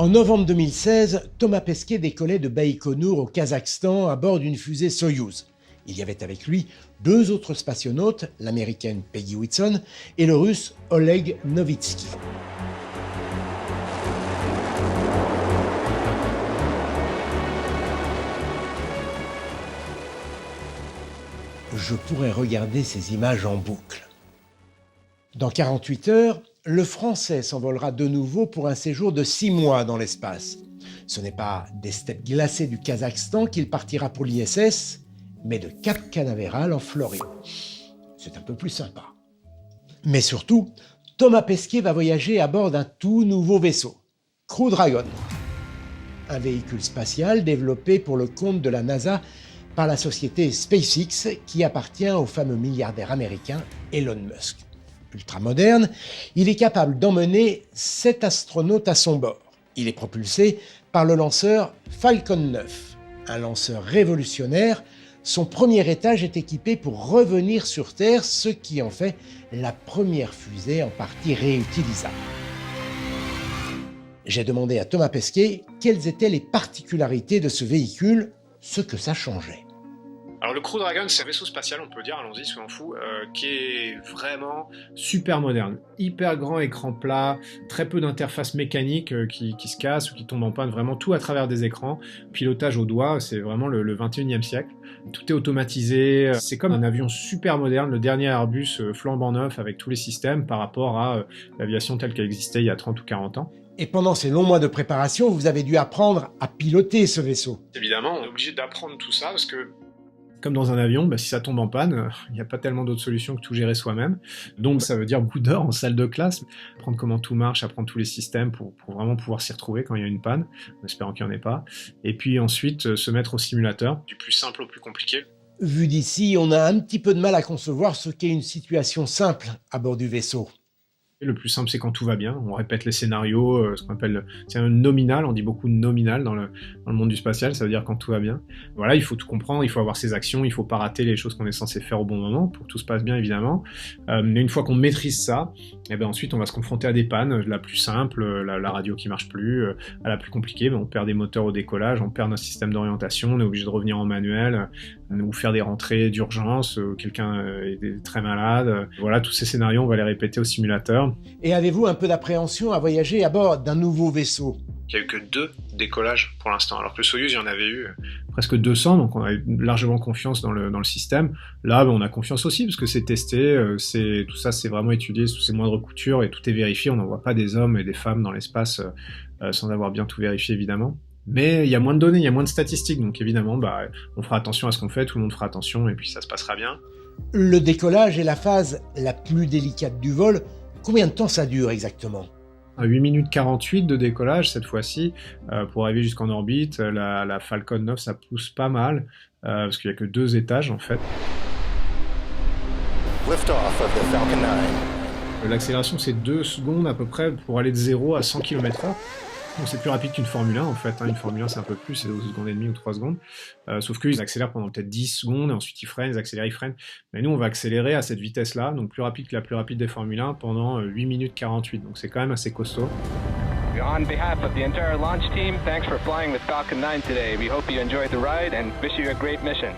En novembre 2016, Thomas Pesquet décollait de Baïkonour au Kazakhstan à bord d'une fusée Soyouz. Il y avait avec lui deux autres spationautes, l'américaine Peggy Whitson et le russe Oleg Novitsky. Je pourrais regarder ces images en boucle. Dans 48 heures, le Français s'envolera de nouveau pour un séjour de 6 mois dans l'espace. Ce n'est pas des steppes glacées du Kazakhstan qu'il partira pour l'ISS, mais de Cap Canaveral en Floride. C'est un peu plus sympa. Mais surtout, Thomas Pesquet va voyager à bord d'un tout nouveau vaisseau, Crew Dragon. Un véhicule spatial développé pour le compte de la NASA par la société SpaceX qui appartient au fameux milliardaire américain Elon Musk. Ultramoderne, il est capable d'emmener 7 astronautes à son bord. Il est propulsé par le lanceur Falcon 9, un lanceur révolutionnaire. Son premier étage est équipé pour revenir sur Terre, ce qui en fait la première fusée en partie réutilisable. J'ai demandé à Thomas Pesquet quelles étaient les particularités de ce véhicule, ce que ça changeait. Alors le Crew Dragon, c'est un vaisseau spatial, on peut dire, allons-y, soyons fous, qui est vraiment super moderne. Hyper grand écran plat, très peu d'interfaces mécaniques qui se cassent ou qui tombent en panne, vraiment tout à travers des écrans. Pilotage au doigt, c'est vraiment le 21e siècle. Tout est automatisé, c'est comme un avion super moderne, le dernier Airbus flambant neuf avec tous les systèmes par rapport à l'aviation telle qu'elle existait il y a 30 ou 40 ans. Et pendant ces longs mois de préparation, vous avez dû apprendre à piloter ce vaisseau. Évidemment, on est obligé d'apprendre tout ça parce que comme dans un avion, si ça tombe en panne, il n'y a pas tellement d'autres solutions que tout gérer soi-même. Donc ça veut dire beaucoup d'heures en salle de classe, apprendre comment tout marche, apprendre tous les systèmes pour vraiment pouvoir s'y retrouver quand il y a une panne, en espérant qu'il n'y en ait pas. Et puis ensuite, se mettre au simulateur. Du plus simple au plus compliqué. Vu d'ici, on a un petit peu de mal à concevoir ce qu'est une situation simple à bord du vaisseau. Le plus simple, c'est quand tout va bien. On répète les scénarios, ce qu'on appelle, c'est un nominal, on dit beaucoup de nominal dans le monde du spatial, ça veut dire quand tout va bien. Voilà, il faut tout comprendre, il faut avoir ses actions, il faut pas rater les choses qu'on est censé faire au bon moment pour que tout se passe bien, évidemment. Mais une fois qu'on maîtrise ça, et ben ensuite on va se confronter à des pannes, la plus simple, la radio qui marche plus, à la plus compliquée, on perd des moteurs au décollage, on perd notre système d'orientation, on est obligé de revenir en manuel, ou faire des rentrées d'urgence, quelqu'un est très malade. Voilà, tous ces scénarios, on va les répéter au simulateur. Et avez-vous un peu d'appréhension à voyager à bord d'un nouveau vaisseau ? Il n'y a eu que 2 décollages pour l'instant, alors que le Soyouz, il y en avait eu presque 200, donc on a largement confiance dans le système. Là, on a confiance aussi, parce que c'est testé, tout ça c'est vraiment étudié sous ses moindres coutures, et tout est vérifié, on n'envoie pas des hommes et des femmes dans l'espace sans avoir bien tout vérifié, évidemment. Mais il y a moins de données, il y a moins de statistiques, donc évidemment, on fera attention à ce qu'on fait, tout le monde fera attention, et puis ça se passera bien. Le décollage est la phase la plus délicate du vol. Combien de temps ça dure exactement ? À 8 minutes 48 de décollage cette fois-ci, pour arriver jusqu'en orbite. La Falcon 9, ça pousse pas mal, parce qu'il n'y a que 2 étages en fait. Lift-off of the Falcon 9. L'accélération c'est 2 secondes à peu près pour aller de 0 à 100 km/h. Donc c'est plus rapide qu'une Formule 1 en fait, une Formule 1 c'est un peu plus, c'est 2 secondes et demie ou 3 secondes, sauf qu'ils accélèrent pendant peut-être 10 secondes, et ensuite ils freinent, ils accélèrent, ils freinent, mais nous on va accélérer à cette vitesse-là, donc plus rapide que la plus rapide des Formule 1 pendant 8 minutes 48, donc c'est quand même assez costaud. On behalf of the entire launch team, thanks for flying with Falcon 9 today. We hope you enjoyed the ride and wish you a great mission.